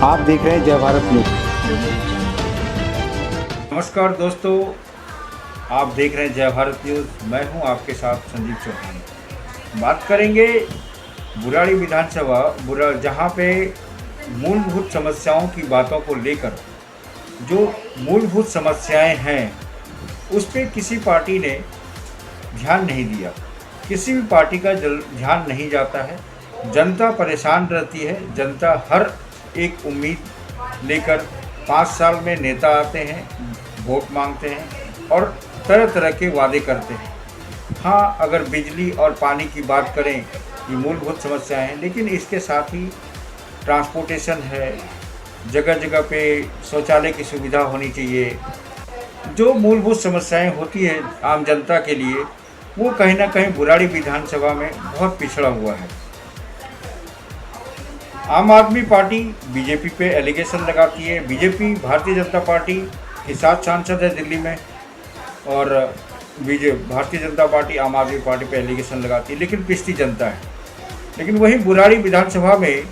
आप देख रहे हैं जय भारत न्यूज। नमस्कार दोस्तों, आप देख रहे हैं जय भारत न्यूज़। मैं हूं आपके साथ संजीव चौहान। बात करेंगे बुराड़ी विधानसभा जहां पे मूलभूत समस्याओं की बातों को लेकर जो मूलभूत समस्याएं हैं उस पर किसी पार्टी ने ध्यान नहीं दिया। किसी भी पार्टी का ध्यान नहीं जाता है। जनता परेशान रहती है। जनता हर एक उम्मीद लेकर 5 साल में नेता आते हैं, वोट मांगते हैं और तरह तरह के वादे करते हैं। हाँ, अगर बिजली और पानी की बात करें, ये मूलभूत समस्याएं हैं, लेकिन इसके साथ ही ट्रांसपोर्टेशन है, जगह जगह पे शौचालय की सुविधा होनी चाहिए। जो मूलभूत समस्याएं होती है आम जनता के लिए, वो कहीं ना कहीं बुराड़ी विधानसभा में बहुत पिछड़ा हुआ है। आम आदमी पार्टी बीजेपी पे एलिगेशन लगाती है। बीजेपी भारतीय जनता पार्टी के 7 सांसद है दिल्ली में, और भारतीय जनता पार्टी आम आदमी पार्टी पे एलिगेशन लगाती है, लेकिन पिछती जनता है। लेकिन वही बुराड़ी विधानसभा में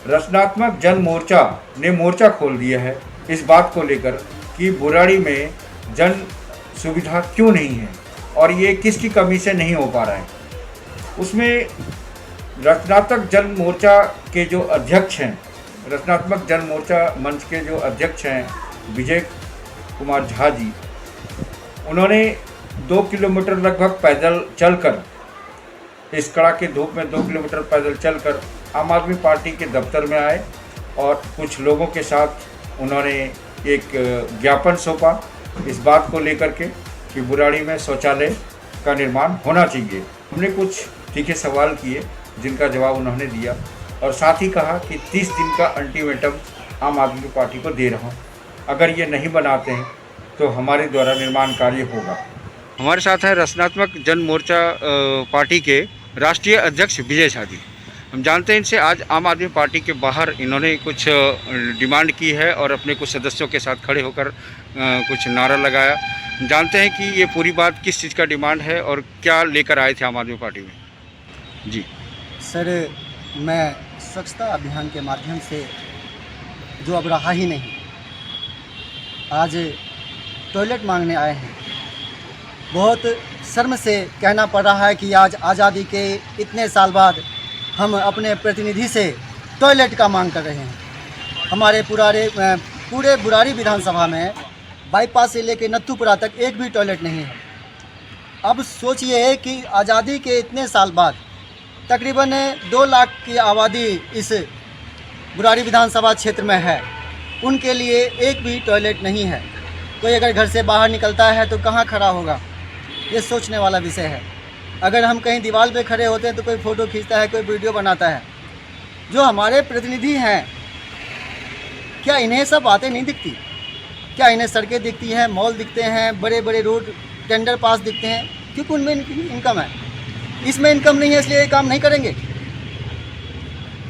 रचनात्मक जन मोर्चा ने मोर्चा खोल दिया है इस बात को लेकर कि बुराड़ी में जन सुविधा क्यों नहीं है और ये किसकी कमी से नहीं हो पा रहा है। उसमें रचनात्मक जन मोर्चा के जो अध्यक्ष हैं, रचनात्मक जन मोर्चा मंच के जो अध्यक्ष हैं विजय कुमार झा जी, उन्होंने 2 किलोमीटर लगभग पैदल चलकर, इस कड़ाके धूप में 2 किलोमीटर पैदल चलकर आम आदमी पार्टी के दफ्तर में आए और कुछ लोगों के साथ उन्होंने एक ज्ञापन सौंपा इस बात को लेकर के कि बुराड़ी में शौचालय का निर्माण होना चाहिए। हमने कुछ तीखे सवाल किए जिनका जवाब उन्होंने दिया, और साथ ही कहा कि 30 दिन का अल्टीमेटम आम आदमी पार्टी को दे रहा हूँ। अगर ये नहीं बनाते हैं तो हमारे द्वारा निर्माण कार्य होगा। हमारे साथ हैं रचनात्मक जन मोर्चा पार्टी के राष्ट्रीय अध्यक्ष विजय झा जी। हम जानते हैं इनसे, आज आम आदमी पार्टी के बाहर इन्होंने कुछ डिमांड की है और अपने कुछ सदस्यों के साथ खड़े होकर कुछ नारा लगाया। जानते हैं कि ये पूरी बात किस चीज़ का डिमांड है और क्या लेकर आए थे आम आदमी पार्टी में। जी सर, मैं स्वच्छता अभियान के माध्यम से जो अब रहा ही नहीं, आज टॉयलेट मांगने आए हैं। बहुत शर्म से कहना पड़ रहा है कि आज आज़ादी के इतने साल बाद हम अपने प्रतिनिधि से टॉयलेट का मांग कर रहे हैं। हमारे पूरे बुराड़ी विधानसभा में बाईपास से लेकर नत्थूपुरा तक एक भी टॉयलेट नहीं है। अब सोचिए कि आज़ादी के इतने साल बाद तकरीबन 2 लाख की आबादी इस बुराड़ी विधानसभा क्षेत्र में है, उनके लिए एक भी टॉयलेट नहीं है। कोई अगर घर से बाहर निकलता है तो कहाँ खड़ा होगा, ये सोचने वाला विषय है। अगर हम कहीं दीवार पे खड़े होते हैं तो कोई फ़ोटो खींचता है, कोई वीडियो बनाता है। जो हमारे प्रतिनिधि हैं, क्या इन्हें सब बातें नहीं दिखती? क्या इन्हें सड़कें दिखती हैं, मॉल दिखते हैं, बड़े बड़े रोड टेंडर पास दिखते हैं? क्योंकि उनमें इनकम है, इसमें इनकम नहीं है, इसलिए ये काम नहीं करेंगे।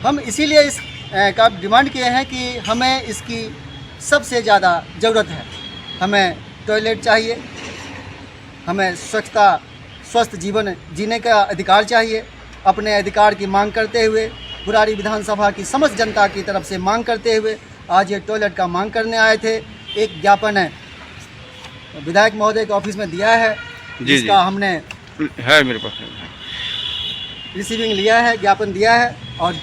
हम इसीलिए इस का डिमांड किए हैं कि हमें इसकी सबसे ज़्यादा ज़रूरत है। हमें टॉयलेट चाहिए, हमें स्वस्थ जीवन जीने का अधिकार चाहिए। अपने अधिकार की मांग करते हुए, बुराड़ी विधानसभा की समस्त जनता की तरफ से मांग करते हुए आज ये टॉयलेट का मांग करने आए थे। एक ज्ञापन है विधायक महोदय के ऑफिस में दिया है, जिसका हमने है मेरे पास रिसीविंग लिया है, ज्ञापन दिया है, और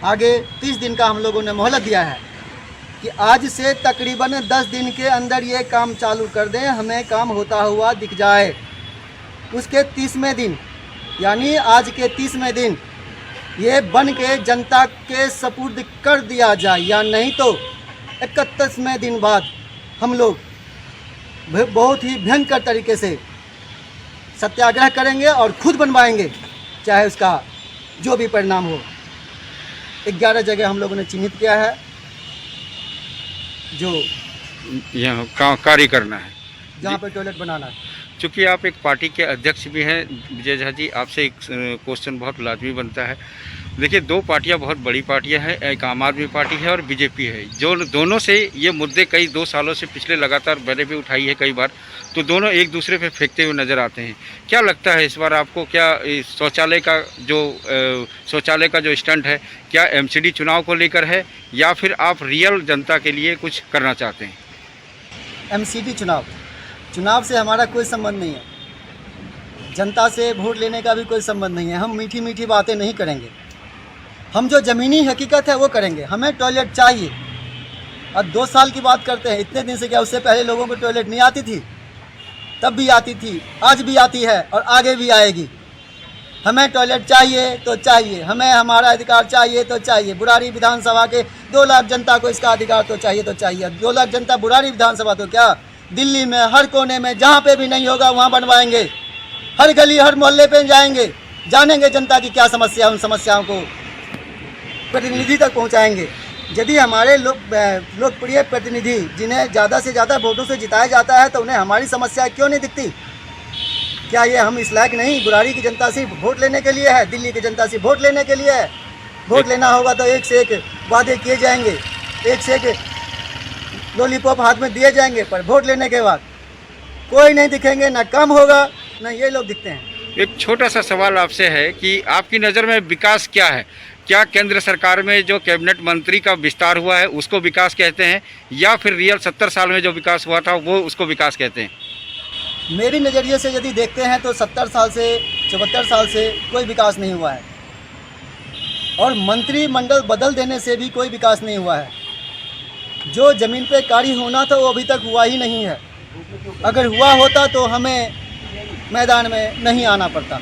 आगे 30 दिन का हम लोगों ने मोहलत दिया है कि आज से तकरीबन 10 दिन के अंदर ये काम चालू कर दें, हमें काम होता हुआ दिख जाए। उसके 30वें दिन, यानी आज के 30वें दिन ये बन के जनता के सपुर्द कर दिया जाए, या नहीं तो 31वें दिन बाद हम लोग बहुत ही भयंकर तरीके से सत्याग्रह करेंगे और खुद बनवाएंगे, चाहे उसका जो भी परिणाम हो। 11 जगह हम लोगों ने चिन्हित किया है जो यहाँ कार्य करना है, जहाँ पर टॉयलेट बनाना है। चूँकि आप एक पार्टी के अध्यक्ष भी हैं विजय झा जी, आपसे एक क्वेश्चन बहुत लाजमी बनता है। देखिए, दो पार्टियां बहुत बड़ी पार्टियां हैं, एक आम आदमी पार्टी है और बीजेपी है। जो दोनों से ये मुद्दे कई 2 सालों से पिछले लगातार मैंने भी उठाई है कई बार, तो दोनों एक दूसरे पे फेंकते हुए नज़र आते हैं। क्या लगता है इस बार आपको, क्या इस शौचालय का जो स्टंट है, क्या एमसीडी चुनाव को लेकर है या फिर आप रियल जनता के लिए कुछ करना चाहते हैं? एमसीडी चुनाव से हमारा कोई संबंध नहीं है। जनता से वोट लेने का भी कोई संबंध नहीं है। हम मीठी मीठी बातें नहीं करेंगे, हम जो ज़मीनी हकीकत है वो करेंगे। हमें टॉयलेट चाहिए। अब 2 साल की बात करते हैं, इतने दिन से क्या उससे पहले लोगों को टॉयलेट नहीं आती थी? तब भी आती थी, आज भी आती है और आगे भी आएगी। हमें टॉयलेट चाहिए तो चाहिए, हमें हमारा अधिकार चाहिए तो चाहिए। बुराड़ी विधानसभा के 2 लाख जनता को इसका अधिकार तो चाहिए तो चाहिए। 2 लाख जनता बुराड़ी विधानसभा तो क्या, दिल्ली में हर कोने में जहाँ पे भी नहीं होगा वहाँ बनवाएंगे। हर गली हर मोहल्ले पे जाएंगे, जानेंगे जनता की क्या समस्या, उन समस्याओं को प्रतिनिधि तक पहुंचाएंगे। यदि हमारे लोकप्रिय प्रतिनिधि जिन्हें ज़्यादा से ज़्यादा वोटों से जिताया जाता है तो उन्हें हमारी समस्या क्यों नहीं दिखती? क्या ये हम इस लायक नहीं? बुराड़ी की जनता से वोट लेने के लिए है, दिल्ली की जनता से वोट लेने के लिए है। वोट लेना होगा तो एक से एक वादे किए जाएंगे, एक से एक लॉलीपॉप हाथ में दिए जाएंगे, पर वोट लेने के बाद कोई नहीं दिखेंगे, ना कम होगा ना ये लोग दिखते हैं। एक छोटा सा सवाल आपसे है कि आपकी नज़र में विकास क्या है? क्या केंद्र सरकार में जो कैबिनेट मंत्री का विस्तार हुआ है उसको विकास कहते हैं या फिर रियल 70 साल में जो विकास हुआ था वो उसको विकास कहते हैं? मेरी नज़रिए से यदि देखते हैं तो 70 साल से 74 साल से कोई विकास नहीं हुआ है और मंत्रिमंडल बदल देने से भी कोई विकास नहीं हुआ है। जो ज़मीन पे कार्य होना था वो अभी तक हुआ ही नहीं है। अगर हुआ होता तो हमें मैदान में नहीं आना पड़ता।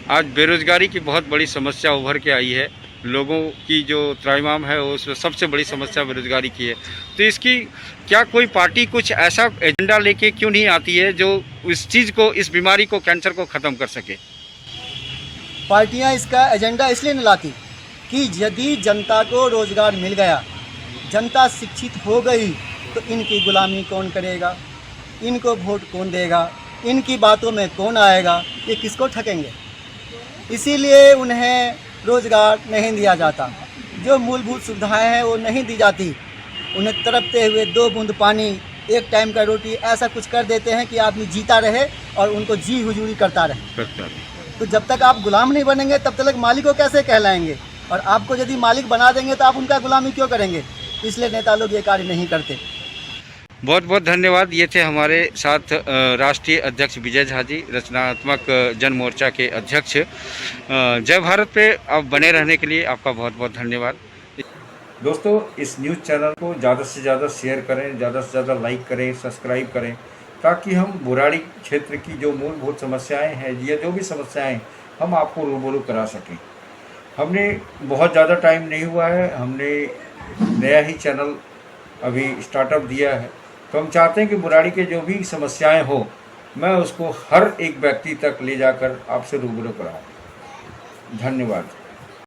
आज बेरोजगारी की बहुत बड़ी समस्या उभर के आई है। लोगों की जो त्राहिमाम है उसमें सबसे बड़ी समस्या बेरोजगारी की है। तो इसकी क्या कोई पार्टी कुछ ऐसा एजेंडा लेके क्यों नहीं आती है जो इस चीज़ को, इस बीमारी को, कैंसर को ख़त्म कर सके? पार्टियां इसका एजेंडा इसलिए नहीं लाती कि यदि जनता को रोज़गार मिल गया, जनता शिक्षित हो गई, तो इनकी गुलामी कौन करेगा, इनको वोट कौन देगा, इनकी बातों में कौन आएगा, ये किसको ठगेंगे? इसीलिए उन्हें रोज़गार नहीं दिया जाता। जो मूलभूत सुविधाएं हैं वो नहीं दी जाती। उन्हें तड़पते हुए 2 बूंद पानी, 1 टाइम का रोटी, ऐसा कुछ कर देते हैं कि आदमी जीता रहे और उनको जी हुजूरी करता रहे। तो जब तक आप गुलाम नहीं बनेंगे तब तक मालिक को कैसे कहलाएंगे? और आपको यदि मालिक बना देंगे तो आप उनका गुलामी क्यों करेंगे? इसलिए नेता लोग ये कार्य नहीं करते। बहुत बहुत धन्यवाद। ये थे हमारे साथ राष्ट्रीय अध्यक्ष विजय झा जी, रचनात्मक जन मोर्चा के अध्यक्ष। जय भारत पे आप बने रहने के लिए आपका बहुत बहुत धन्यवाद। दोस्तों, इस न्यूज़ चैनल को ज़्यादा से ज़्यादा शेयर करें, ज़्यादा से ज़्यादा लाइक करें, सब्सक्राइब करें, ताकि हम बुराड़ी क्षेत्र की जो मूलभूत समस्याएं हैं या जो भी समस्याएं हम आपको रूबरू करा सकें। हमने बहुत ज़्यादा टाइम नहीं हुआ है, हमने नया ही चैनल अभी स्टार्टअप दिया है, तो हम चाहते हैं कि बुराड़ी के जो भी समस्याएं हो मैं उसको हर एक व्यक्ति तक ले जाकर आपसे रूबरू कराऊं। धन्यवाद।